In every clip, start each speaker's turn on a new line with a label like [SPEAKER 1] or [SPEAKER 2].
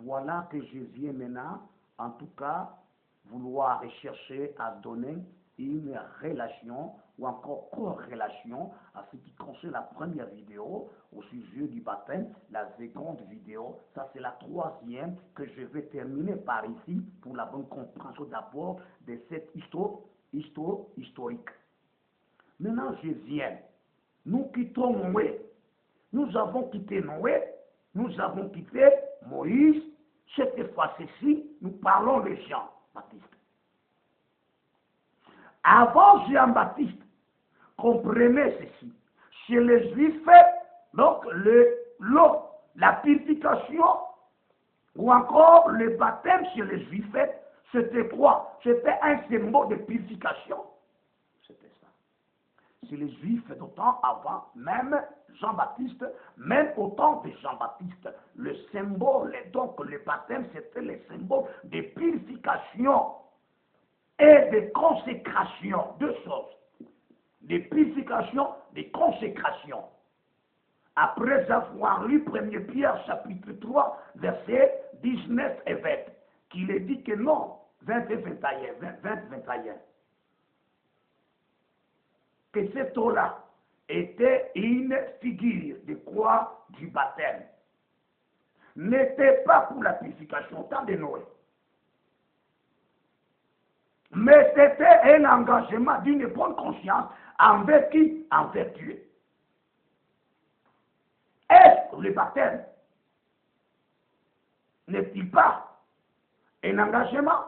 [SPEAKER 1] Voilà que je viens maintenant, en tout cas, vouloir rechercher à donner une relation ou encore corrélation à ce qui concerne la première vidéo au sujet du baptême, la seconde vidéo, ça c'est la troisième que je vais terminer par ici pour la bonne compréhension d'abord de cette histoire historique. Maintenant je viens, nous quittons Noé, nous avons quitté Noé, nous avons quitté Moïse, cette fois-ci nous parlons de Jean-Baptiste. Avant Jean-Baptiste, comprenez ceci. Chez les Juifs, donc la purification ou encore le baptême chez les Juifs, c'était quoi? C'était un symbole de purification. C'était ça. Chez les Juifs d'autant avant, même Jean-Baptiste, même au temps de Jean-Baptiste, le symbole, donc le baptême, c'était le symbole de purification et de consécration, deux choses, de purification, de consécration. Après avoir lu 1 Pierre chapitre 3, versets 19 et 20, qu'il est dit que non, 20 et 21, que cette eau-là était une figure de quoi? Du baptême. N'était pas pour la purification au temps de Noé. Mais c'était un engagement d'une bonne conscience envers qui? Envers Dieu. Est-ce que le baptême n'est-il pas un engagement?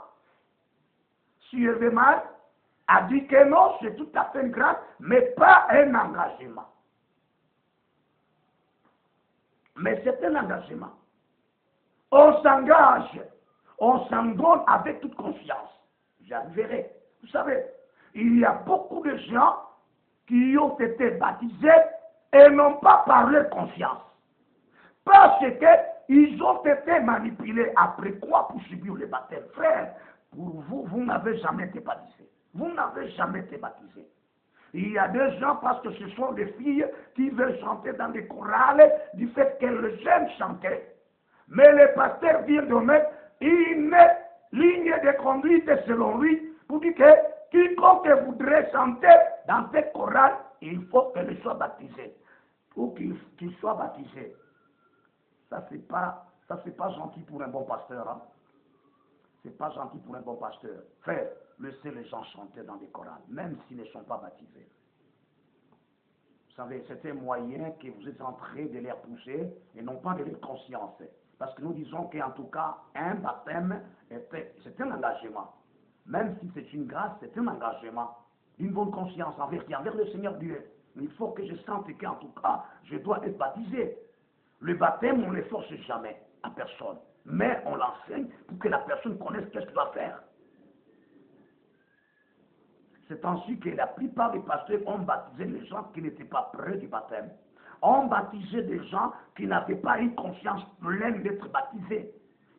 [SPEAKER 1] Suivez mal a dit que non, c'est tout à fait une grâce, mais pas un engagement. Mais c'est un engagement. On s'engage, on s'en donne avec toute confiance. J'arriverai. Vous savez, il y a beaucoup de gens qui ont été baptisés et n'ont pas parlé confiance. Parce qu'ils ont été manipulés. Après quoi pour subir le baptême? Frère, pour vous, vous n'avez jamais été baptisé. Vous n'avez jamais été baptisé. Il y a des gens, parce que ce sont des filles qui veulent chanter dans des chorales du fait qu'elles aiment chanter. Mais le pasteur vient de mettre une ligne de conduite selon lui pour dire que quiconque voudrait chanter dans cette chorale, il faut qu'elle soit baptisée. Ou qu'il soit baptisé. Ça, c'est pas gentil pour un bon pasteur. Hein? C'est pas gentil pour un bon pasteur. Frère, laissez les gens chanter dans des chorales, même s'ils ne sont pas baptisés. Vous savez, c'est un moyen que vous êtes en train de les repousser et non pas de les consciencer. Parce que nous disons qu'en tout cas, un baptême, c'est un engagement. Même si c'est une grâce, c'est un engagement. D'une bonne conscience envers le Seigneur Dieu. Il faut que je sente qu'en tout cas, je dois être baptisé. Le baptême, on ne le force jamais à personne. Mais on l'enseigne pour que la personne connaisse qu'est-ce qu'il doit faire. C'est ainsi que la plupart des pasteurs ont baptisé les gens qui n'étaient pas prêts du baptême. Ont baptisé des gens qui n'avaient pas une conscience pleine d'être baptisés,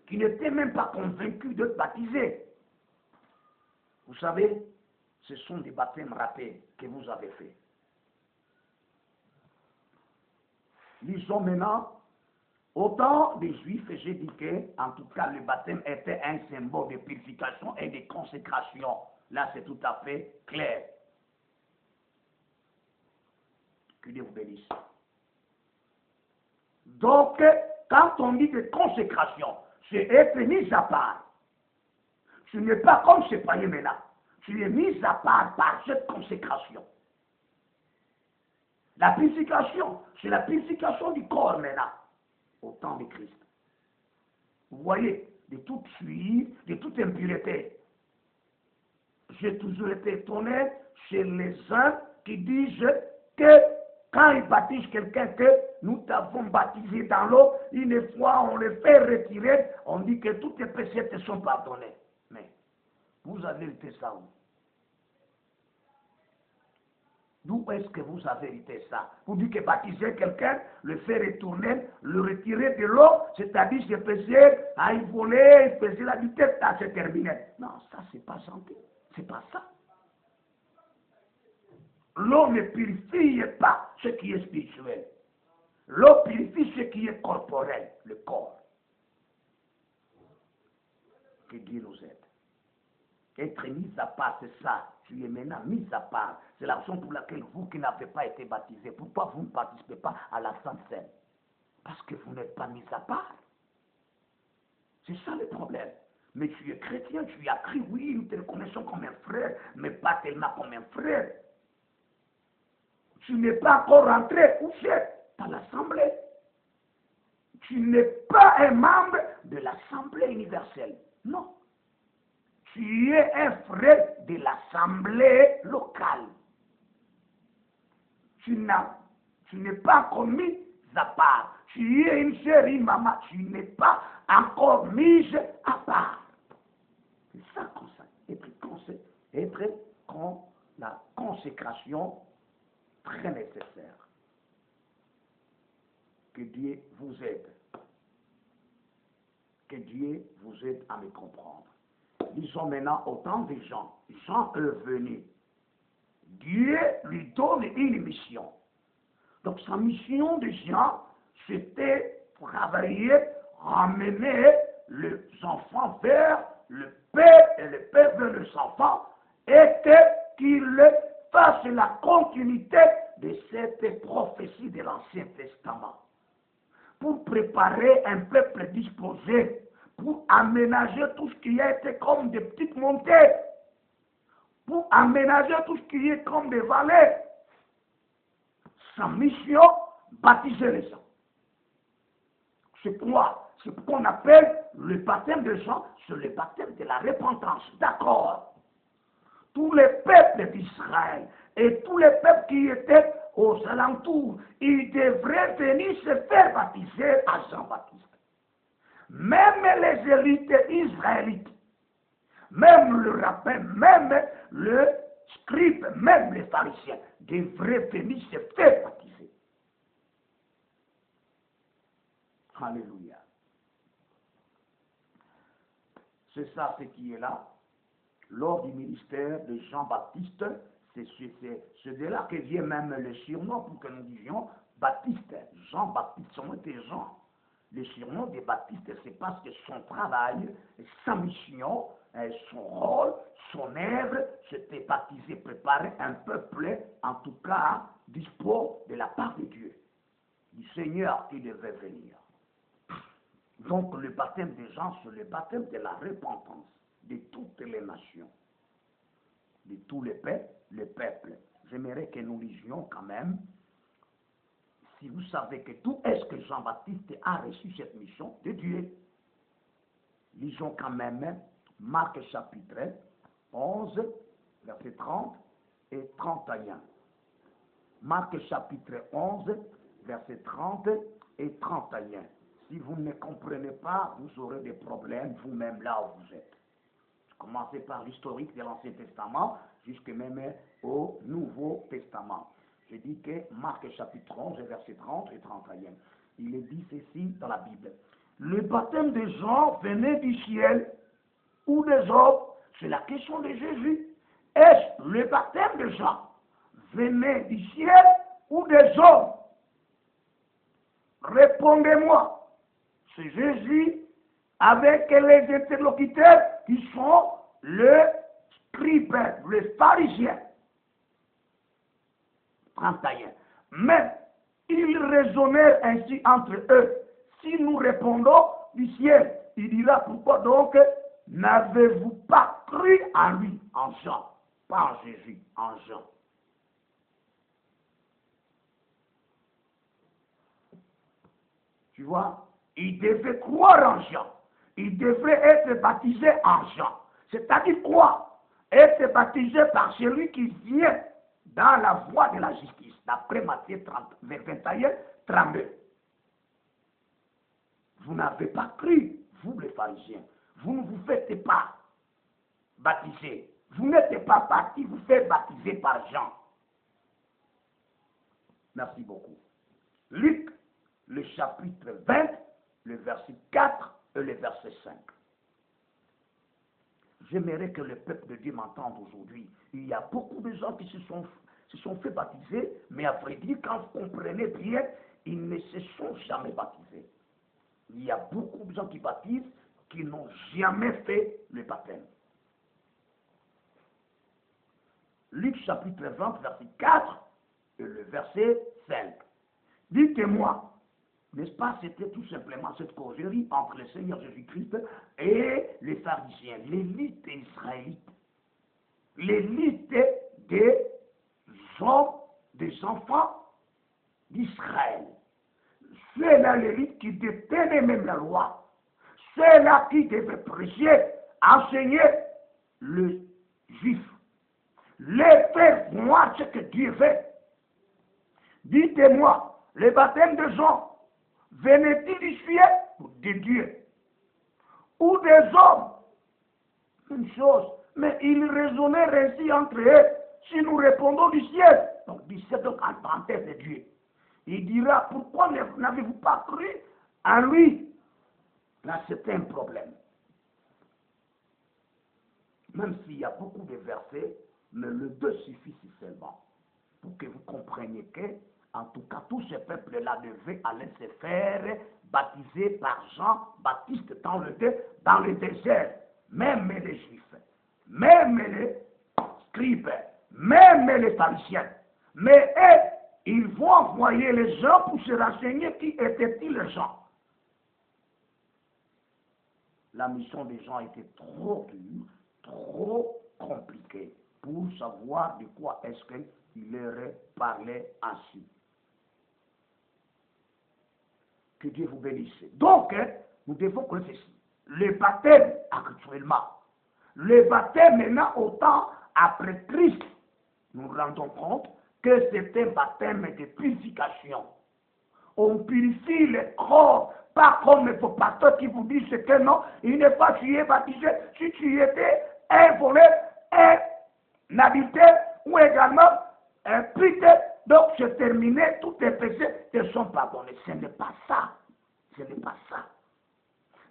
[SPEAKER 1] qui n'étaient même pas convaincus d'être baptisés. Vous savez, ce sont des baptêmes ratés que vous avez faits. Lisons maintenant, au temps des Juifs, j'ai dit que, en tout cas, le baptême était un symbole de purification et de consécration. Là, c'est tout à fait clair. Que Dieu vous bénisse. Donc, quand on dit de consécration, c'est être mis à part. Tu n'es pas comme ces païens maintenant. Tu es mis à part par cette consécration. La purification, c'est la purification du corps maintenant, au temps de Christ. Vous voyez, de toute fuite, de toute impureté. J'ai toujours été étonné chez les uns qui disent que quand ils baptisent quelqu'un, que nous t'avons baptisé dans l'eau, une fois on le fait retirer, on dit que tous tes péchés te sont pardonnés. Mais vous avez été ça où? D'où est-ce que vous avez été ça? Vous dites que baptiser quelqu'un, le faire retourner, le retirer de l'eau, c'est-à-dire se péché, à y voler, pécher la vitesse, ça c'est terminé. Non, ça c'est pas gentil. C'est pas ça. L'eau ne purifie pas ce qui est spirituel. L'eau purifie ce qui est corporel, le corps. Que Dieu nous aide. Être mis à part, c'est ça. Tu es maintenant mis à part. C'est la raison pour laquelle vous qui n'avez pas été baptisés, pourquoi vous ne participez pas à la Sainte Seine? Parce que vous n'êtes pas mis à part. C'est ça le problème. Mais tu es chrétien, tu as cru, oui, nous te reconnaissons comme un frère, mais pas tellement comme un frère. Tu n'es pas encore rentré, où c'est? Dans l'Assemblée. Tu n'es pas un membre de l'Assemblée universelle. Non. Tu es un frère de l'Assemblée locale. Tu n'es pas encore mis à part. Tu es une sœur, une maman. Tu n'es pas encore mise à part. C'est ça qu'on sait. Être con, la consécration très nécessaire. Que Dieu vous aide. Que Dieu vous aide à me comprendre. Disons maintenant autant de gens. Jean est venu. Dieu lui donne une mission. Donc sa mission de Jean, c'était travailler, ramener les enfants vers le Père et le Père vers les enfants, et qu'il fasse la continuité de cette prophétie de l'Ancien Testament. Pour préparer un peuple disposé, pour aménager tout ce qui a été comme des petites montées, pour aménager tout ce qui est comme des vallées. Sa mission, baptiser les gens. C'est quoi? C'est ce qu'on appelle le baptême de Jean, c'est le baptême de la repentance. D'accord. Tous les peuples d'Israël et tous les peuples qui étaient aux alentours, ils devraient venir se faire baptiser à Jean-Baptiste. Même les élites israélites, même le rabbin, même le scribe, même les pharisiens, devraient venir se faire baptiser. Alléluia. C'est ça ce qui est là. Lors du ministère de Jean-Baptiste, c'est de là que vient même le surnom pour que nous disions Baptiste. Jean-Baptiste, son nom était Jean. Le surnom de Baptiste, c'est parce que son travail, sa mission, son rôle, son œuvre, c'était baptiser, préparer un peuple, en tout cas, dispo de la part de Dieu, du Seigneur qui devait venir. Donc le baptême des gens, c'est le baptême de la repentance de toutes les nations, de tous les peuples. J'aimerais que nous lisions quand même, si vous savez que d'où est-ce que Jean-Baptiste a reçu cette mission de Dieu. Lisons quand même Marc chapitre 11, verset 30 et 31. Marc chapitre 11, verset 30 et 31. Si vous ne comprenez pas, vous aurez des problèmes vous-même là où vous êtes. Commencez par l'historique de l'Ancien Testament, jusqu'à même au Nouveau Testament. Je dis que Marc chapitre 11, verset 30 et 31. Il est dit ceci dans la Bible. Le baptême de Jean venait du ciel ou des hommes? C'est la question de Jésus. Est-ce le baptême de Jean venait du ciel ou des hommes? Répondez-moi. C'est Jésus avec les interlocuteurs qui sont le scribe, le pharisien. 31. Mais ils raisonnèrent ainsi entre eux. Si nous répondons du ciel, il dira pourquoi donc n'avez-vous pas cru en lui, en Jean, pas en Jésus, en Jean. Tu vois, il devait croire en Jean. Il devrait être baptisé en Jean. C'est-à-dire quoi? Être baptisé par celui qui vient dans la voie de la justice, d'après Matthieu 21, 32. Vous n'avez pas cru, vous les pharisiens. Vous ne vous faites pas baptiser. Vous n'êtes pas parti vous faire baptiser par Jean. Merci beaucoup. Luc, le chapitre 20, le verset 4 et le verset 5. J'aimerais que le peuple de Dieu m'entende aujourd'hui. Il y a beaucoup de gens qui se sont fait baptiser, mais à vrai dire, quand vous comprenez bien, ils ne se sont jamais baptisés. Il y a beaucoup de gens qui baptisent, qui n'ont jamais fait le baptême. Luc chapitre 20, verset 4 et le verset 5. Dites-moi, n'est-ce pas, c'était tout simplement cette causerie entre le Seigneur Jésus-Christ et les pharisiens, l'élite israélite, l'élite des hommes, des enfants d'Israël. C'est-là l'élite qui détenait même la loi. C'est-là qui devait prêcher, enseigner le juif. Les faire voir ce que Dieu fait. Dites-moi, le baptême de Jean venait-il du ciel ou de Dieu ou des hommes? Une chose, mais ils raisonnaient ainsi entre eux. Si nous répondons du ciel, donc du ciel, donc en parenthèse de Dieu, il dira, pourquoi n'avez-vous pas cru en lui? Là, c'est un problème. Même s'il y a beaucoup de versets, mais le 2 suffit seulement pour que vous compreniez que, en tout cas, tous ces peuples-là devaient aller se faire baptiser par Jean-Baptiste dans le désert. Même les Juifs, même les scribes, même les pharisiens. Mais eux, ils vont envoyer les gens pour se renseigner qui étaient-ils les gens. La mission des gens était trop dure, trop compliquée pour savoir de quoi est-ce qu'il leur parlait ainsi. Que Dieu vous bénisse. Donc, nous devons connaître ceci. Le baptême actuellement, le baptême maintenant autant après Christ, nous nous rendons compte que c'est un baptême de purification. On purifie le corps, pas comme vos pasteurs qui vous disent que non, il n'est pas tu es baptisé si tu étais un voleur, un adultère ou également un prêtre, donc c'est terminé, tous tes péchés te sont pardonnés. Ce n'est pas ça. Ce n'est pas ça.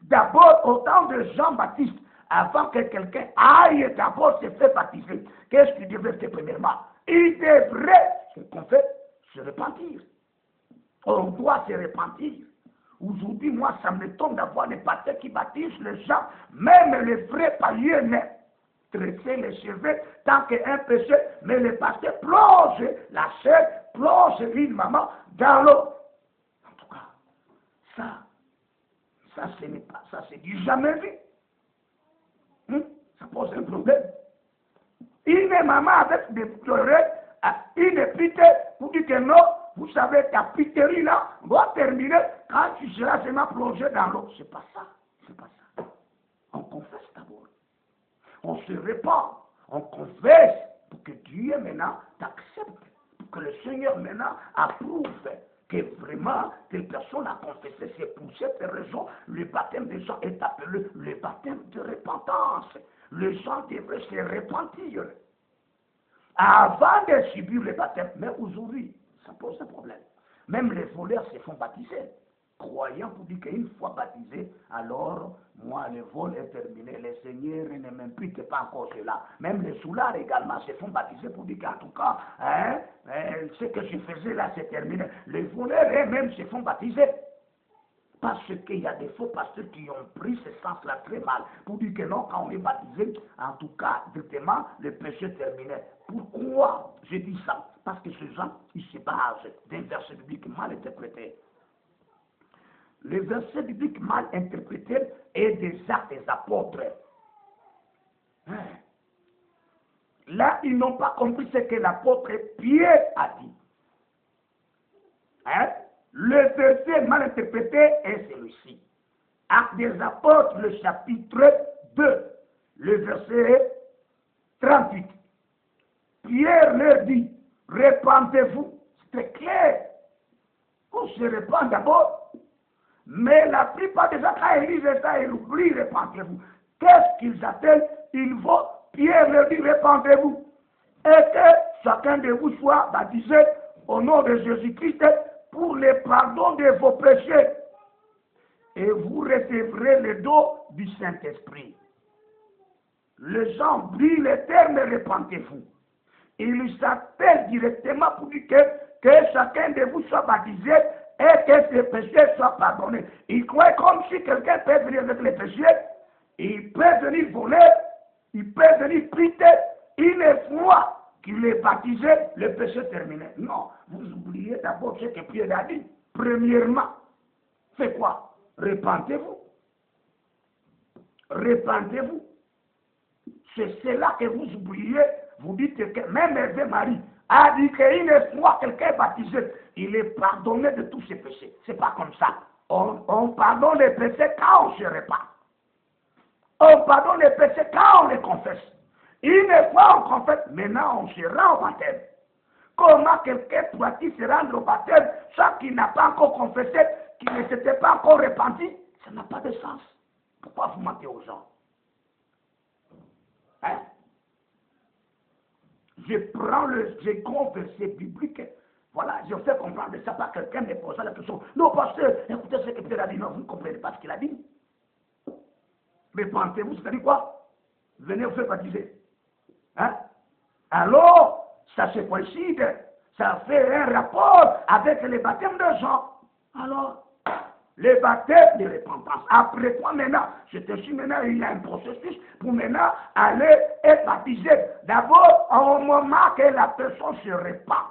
[SPEAKER 1] D'abord, au temps de Jean-Baptiste, avant que quelqu'un aille d'abord se faire baptiser, qu'est-ce qu'il devait faire premièrement? Il devrait, ce qu'on fait, se repentir. On doit se repentir. Aujourd'hui, moi, ça me tombe d'avoir des pasteurs qui baptisent les gens, même les vrais païens, tresser les cheveux tant qu'un péché, mais le pasteur plonge la chair, plonge une maman dans l'eau. En tout cas, ça ce n'est pas, ça c'est du jamais vu. Ça pose un problème. Une maman avec des oreilles, une pite, vous dites que non, vous savez, ta piterie là doit terminer quand tu seras seulement plongé dans l'eau. C'est pas ça, c'est pas ça. On confesse d'abord. On se répand, on confesse pour que Dieu maintenant t'accepte, pour que le Seigneur maintenant approuve que vraiment telle personne a confessé. C'est pour cette raison le baptême des gens est appelé le baptême de repentance. Les gens devraient se repentir avant de subir le baptême. Mais aujourd'hui, ça pose un problème. Même les voleurs se font baptiser. Croyant pour dire qu'une fois baptisé, alors, moi, le vol est terminé. Le Seigneur ne m'impute pas encore cela. Même les soulards également se font baptiser pour dire qu'en tout cas, ce que je faisais là, c'est terminé. Les voleurs eux-mêmes se font baptiser. Parce qu'il y a des faux pasteurs qui ont pris ce sens-là très mal. Pour dire que non, quand on est baptisé, en tout cas, directement, le péché est terminé. Pourquoi je dis ça? Parce que ces gens, ils se basent d'un verset biblique mal interprété. Le verset biblique mal interprété est des actes des apôtres. Là, ils n'ont pas compris ce que l'apôtre Pierre a dit. Le verset mal interprété est celui-ci. Actes des apôtres, le chapitre 2, le verset 38. Pierre leur dit, répandez-vous. C'est clair. On se répand d'abord. Mais la plupart des gens, quand ils lisent ça, ils oublient, répandez-vous. Qu'est-ce qu'ils appellent? Ils vont, Pierre leur dit, répandez-vous. Et que chacun de vous soit baptisé au nom de Jésus-Christ pour le pardon de vos péchés. Et vous recevrez le don du Saint-Esprit. Les gens oublient le terme répandez-vous. Ils s'appellent directement pour dire que chacun de vous soit baptisé et que ses péchés soient pardonnés. Ils croient comme si quelqu'un peut venir avec les péchés il peut venir voler, il peut venir prêter une fois qu'il est baptisé, le péché est terminé. Non, vous oubliez d'abord ce que Pierre a dit. Premièrement, c'est quoi? Repentez-vous. Repentez-vous. C'est cela que vous oubliez. Vous dites que même Hervé Marie a dit qu'une fois quelqu'un est baptisé, il est pardonné de tous ses péchés. C'est pas comme ça. On pardonne les péchés quand on se répand. On pardonne les péchés quand on les confesse. Une fois on confesse, maintenant on se rend au baptême. Comment quelqu'un pourra-t-il se rendre au baptême, ça qui n'a pas encore confessé, qui ne s'était pas encore repenti? Ça n'a pas de sens. Pourquoi vous mentez aux gens? Hein? Je prends le second verset biblique. Voilà, je fais comprendre ça par quelqu'un me posant la question. Non, pasteur, écoutez ce que Pierre a dit. Non, vous ne comprenez pas ce qu'il a dit. Repentez-vous, c'est-à-dire quoi? Venez vous faire baptiser. Hein? Alors, ça se coïncide. Ça fait un rapport avec le baptême de Jean. Alors, le baptême de repentance. Après quoi maintenant? C'est ainsi maintenant, il y a un processus pour maintenant aller être baptisé. D'abord, au moment que la personne se répand.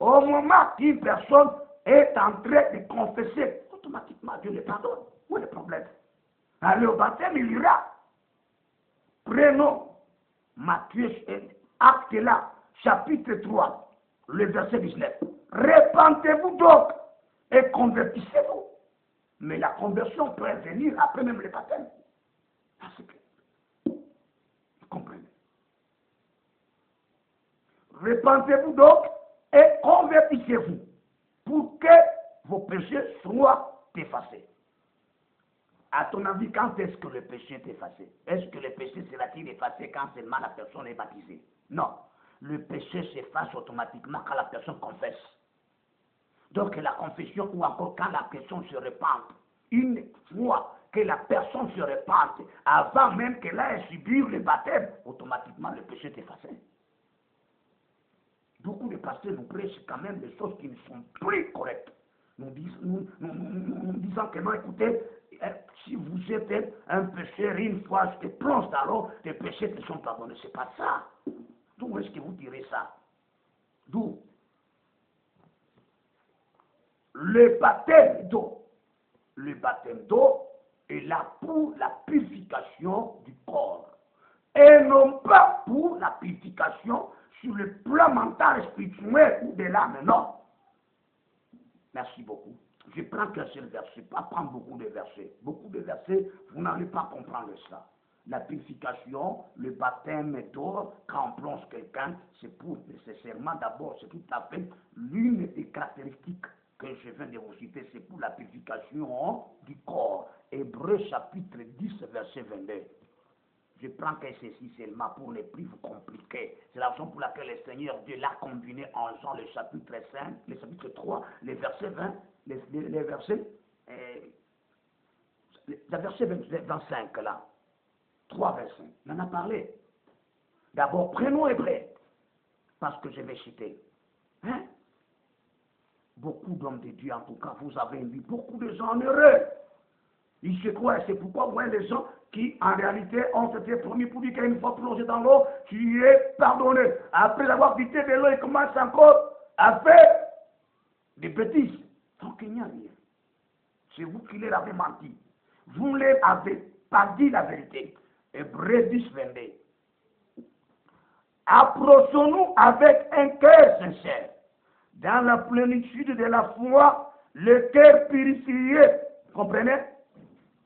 [SPEAKER 1] Au moment qu'une personne est en train de confesser, automatiquement Dieu le pardonne. Où est le problème? Allez au baptême, il ira. Prenons Matthieu, acte là, chapitre 3, le verset 19. Repentez-vous donc et convertissez-vous. Mais la conversion peut venir après même le baptême. C'est clair. Vous comprenez? Repentez-vous donc et convertissez-vous pour que vos péchés soient effacés. À ton avis, quand est-ce que le péché est effacé? Est-ce que le péché sera-t-il effacé quand seulement la personne est baptisée? Non. Le péché s'efface automatiquement quand la personne confesse. Donc la confession ou encore quand la personne se repente, une fois que la personne se repente, avant même qu'elle ait subi le baptême, automatiquement le péché est effacé. Beaucoup de pasteurs nous prêchent quand même des choses qui ne sont plus correctes. Nous disons que non, écoutez, si vous êtes un pécheur une fois, je te plonge dans l'eau, tes péchés te sont pardonnés. C'est pas ça. D'où est-ce que vous direz ça? D'où? Le baptême d'eau. Le baptême d'eau est là pour la purification du corps. Et non pas pour la purification sur le plan mental, spirituel ou de l'âme. Non. Merci beaucoup. Je prends qu'un seul verset, pas prendre beaucoup de versets. Beaucoup de versets, vous n'allez pas comprendre ça. La purification, le baptême d'eau, quand on plonge quelqu'un, c'est pour nécessairement d'abord, c'est tout à fait l'une des caractéristiques que je viens de vous citer, c'est pour la purification du corps. Hébreux chapitre 10, verset 22. Je prends que ceci seulement pour ne plus vous compliquer. C'est la raison pour laquelle le Seigneur Dieu l'a combiné en Jean le chapitre 5, le chapitre 3, les versets 20, les versets, le verset 25 là. 3 versets. On en a parlé. D'abord, prenons Hébreux, parce que je vais citer. Hein? Beaucoup d'hommes de Dieu, en tout cas, vous avez vu beaucoup de gens heureux. Ils se croient, c'est pourquoi vous voyez les gens qui, en réalité, ont été promis pour dire qu'une fois plongé dans l'eau, tu es pardonné. Après avoir quitté de l'eau, ils commencent encore à faire des bêtises. Donc il n'y a rien. C'est vous qui leur avez menti. Vous ne leur avez pas dit la vérité. Hébreux 10, 22. Approchons-nous avec un cœur sincère, dans la plénitude de la foi, le cœur purifié. Comprenez?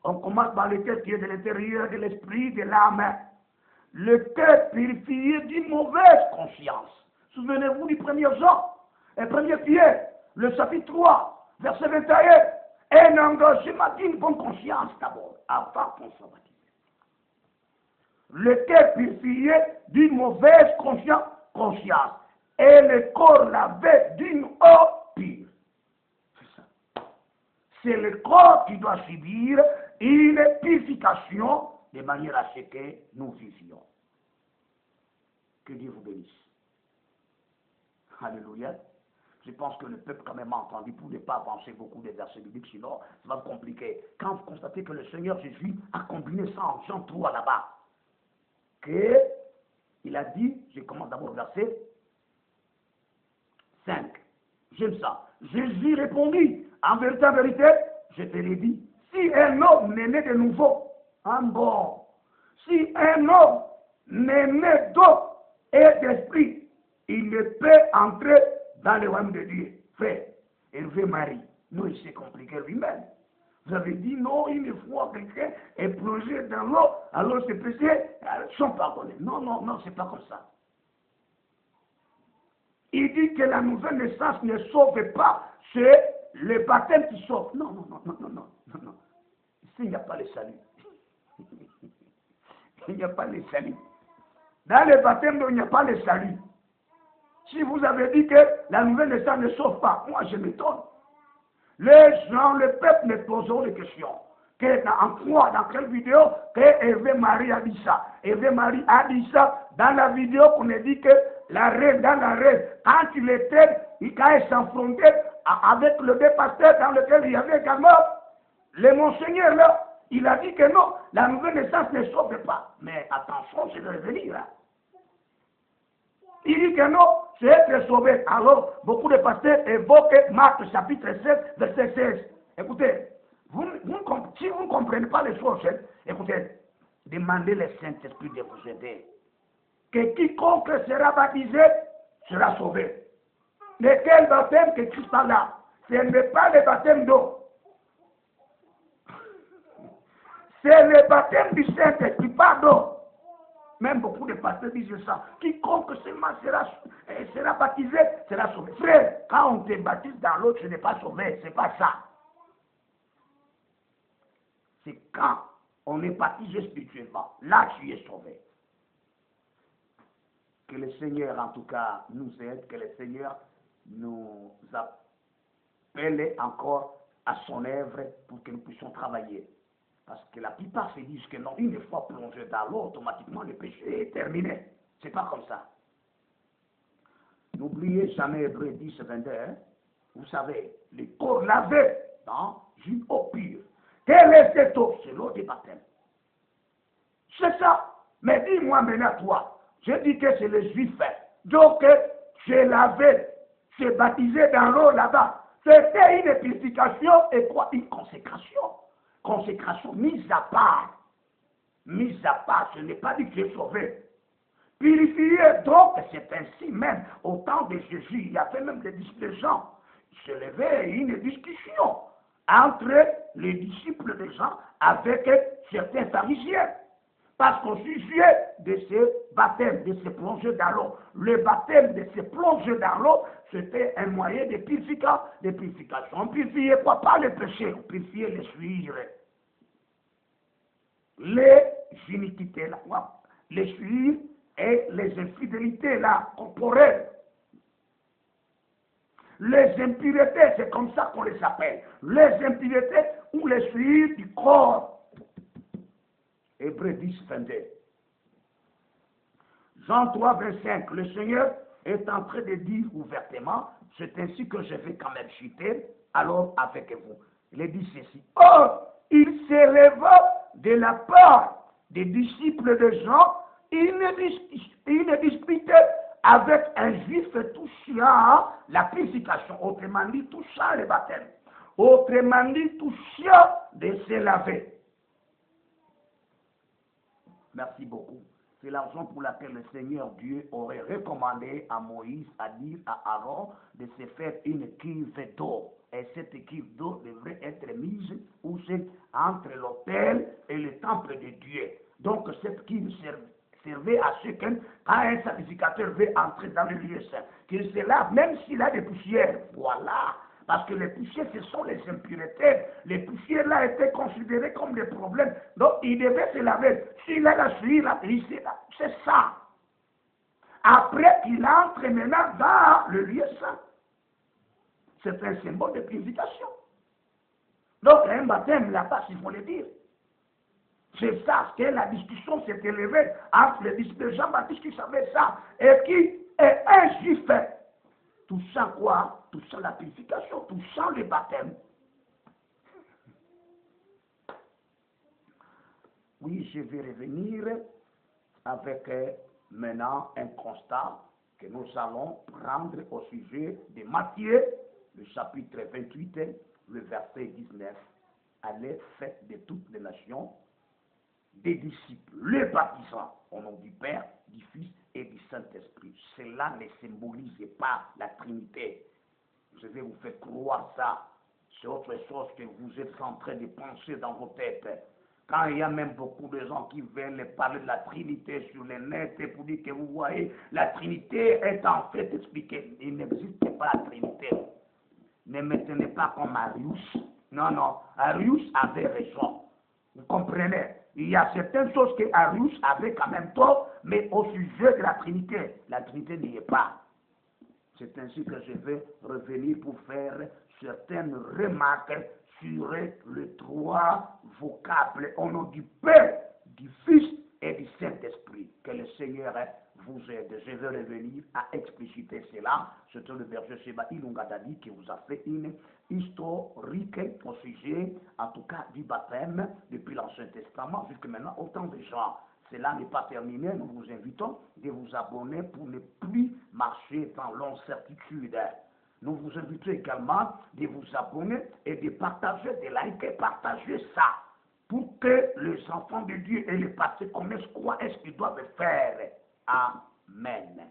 [SPEAKER 1] On commence par le cœur qui est de l'intérieur de l'esprit, de l'âme. Le cœur purifié d'une mauvaise conscience. Souvenez-vous du premier Jean, le premier Pierre, le chapitre 3, verset 21. Un engagement d'une bonne conscience d'abord, avant qu'on soit baptisé. Le cœur purifié d'une mauvaise conscience. Et le corps lavé d'une eau pure. C'est ça. C'est le corps qui doit subir une purification de manière à ce que nous vivions. Que Dieu vous bénisse. Alléluia. Je pense que le peuple quand même a entendu pour ne pas avancer beaucoup des versets bibliques, sinon ça va être compliqué. Quand vous constatez que le Seigneur Jésus a combiné ça en Jean 3 là-bas, qu'il a dit, je commence d'abord verset 5. J'aime ça. Jésus répondit, en vérité, je te l'ai dit, si un homme n'est né de nouveau, si un homme n'est né d'eau et d'esprit, il ne peut entrer dans le royaume de Dieu. Frère, Hervé Marie, non, il s'est compliqué lui-même. Vous avez dit non, une fois quelqu'un est plongé dans l'eau, alors ses péchés sont pardonnés. Non, non, non, c'est pas comme ça. Il dit que la nouvelle naissance ne sauve pas, c'est le baptême qui sauve. Non, non, non, non, non, non, non, non. Ici, il n'y a pas le salut. Il n'y a pas le salut. Dans le baptême, il n'y a pas le salut. Si vous avez dit que la nouvelle naissance ne sauve pas, moi je m'étonne. Les gens, le peuple me poseront des questions. En quoi, dans quelle vidéo, que Hervé Marie a dit ça? Hervé Marie a dit ça dans la vidéo qu'on a dit que la reine, dans la reine, quand il était, quand elle s'affrontait avec le deux pasteurs dans lequel il y avait également le monseigneur là, il a dit que non, la nouvelle naissance ne sauve pas. Mais attention, je vais revenir. Hein. Il dit que non, c'est être sauvé. Alors, beaucoup de pasteurs évoquent Marc chapitre 7, verset 16. Écoutez, si vous ne comprenez pas les choses, écoutez, demandez le Saint-Esprit de vous aider. Que quiconque sera baptisé sera sauvé. Mais quel baptême que Christ a là? Ce n'est pas le baptême d'eau. C'est le baptême du Saint-Esprit, pas d'eau. Même beaucoup de pasteurs disent ça. Quiconque seulement sera baptisé sera sauvé. Frère, quand on te baptise dans l'eau, tu n'es pas sauvé. C'est pas ça. C'est quand on est baptisé spirituellement. Là, tu es sauvé. Que le Seigneur, en tout cas, nous aide. Que le Seigneur nous appelle encore à son œuvre pour que nous puissions travailler. Parce que la plupart se disent que non, une fois plongé dans l'eau, automatiquement le péché est terminé. C'est pas comme ça. N'oubliez jamais Hébreux 10, 22. Hein? Vous savez, le corps lavé dans une eau pure. Quelle est cette eau? C'est l'eau du baptême. C'est ça. Mais dis-moi maintenant, toi, je dis que c'est les juifs. Donc, j'ai lavé, j'ai baptisé dans l'eau là-bas. C'était une purification et quoi? Une consécration. Consécration mise à part. Mise à part, ce n'est pas dit que j'ai sauvé. Purifié, donc, c'est ainsi même. Au temps de Jésus, il y avait même des gens. Il se levait une discussion entre les disciples de Jean avec certains pharisiens. Parce qu'au sujet de ce baptême, de se plonger dans l'eau, le baptême de se plonger dans l'eau, c'était un moyen de purification. On purifiait quoi? Pas le péché, on purifiait les souillures. Les iniquités, là, les souillures et les infidélités là, corporelles. Les impuretés, c'est comme ça qu'on les appelle. Les impuretés ou les souillures du corps. Hébreux 10, 22. Jean 3, 25. Le Seigneur est en train de dire ouvertement, c'est ainsi que je vais quand même chuter, alors avec vous. Il dit ceci. Or, il s'éleva de la part des disciples de Jean, il disputait avec un juif touchant la purification, autrement dit touchant le baptême, autrement dit touchant de se laver. Merci beaucoup. C'est la raison pour laquelle le Seigneur Dieu aurait recommandé à Moïse à dire à Aaron de se faire une cuve d'eau. Et cette cuve d'eau devrait être mise où c'est entre l'autel et le temple de Dieu. Donc cette cuve servait à ce que quand un sacrificateur veut entrer dans le lieu saint, qu'il se lave même s'il a des poussières. Voilà. Parce que les poussières, ce sont les impuretés. Les poussières là étaient considérées comme des problèmes. Donc il devait se laver. S'il a la suie, c'est ça. Après, il entre maintenant dans le lieu saint. C'est un symbole de purification. Donc un baptême là-bas, il faut le dire. C'est ça que la discussion s'est élevée entre les disciples de Jean-Baptiste qui savait ça et qui est un juif. Tout ça quoi? touchant la purification, touchant le baptême. Oui, je vais revenir avec maintenant un constat que nous allons prendre au sujet de Matthieu, le chapitre 28, le verset 19. Allez, faites de toutes les nations des disciples, les baptisant au nom du Père, du Fils et du Saint-Esprit. Cela ne symbolise pas la Trinité. Je vais vous faire croire ça. C'est autre chose que vous êtes en train de penser dans vos têtes. Quand il y a même beaucoup de gens qui veulent parler de la Trinité sur le net pour dire que vous voyez, la Trinité est en fait expliquée. Il n'existe pas la Trinité. Ne me tenez pas comme Arius. Non, non, Arius avait raison. Vous comprenez? Il y a certaines choses que Arius avait quand même tort, mais au sujet de la Trinité n'y est pas. C'est ainsi que je vais revenir pour faire certaines remarques sur les trois vocables au nom du Père, du Fils et du Saint-Esprit. Que le Seigneur vous aide. Je vais revenir à expliciter cela. C'est le verset Seba Ilungadadi qui vous a fait une historique au sujet, en tout cas, du baptême depuis l'Ancien Testament jusqu'à maintenant, autant de gens. Cela n'est pas terminé, nous vous invitons de vous abonner pour ne plus marcher dans l'incertitude. Nous vous invitons également de vous abonner et de partager, de liker, partager ça, pour que les enfants de Dieu et les pasteurs connaissent quoi est-ce qu'ils doivent faire. Amen.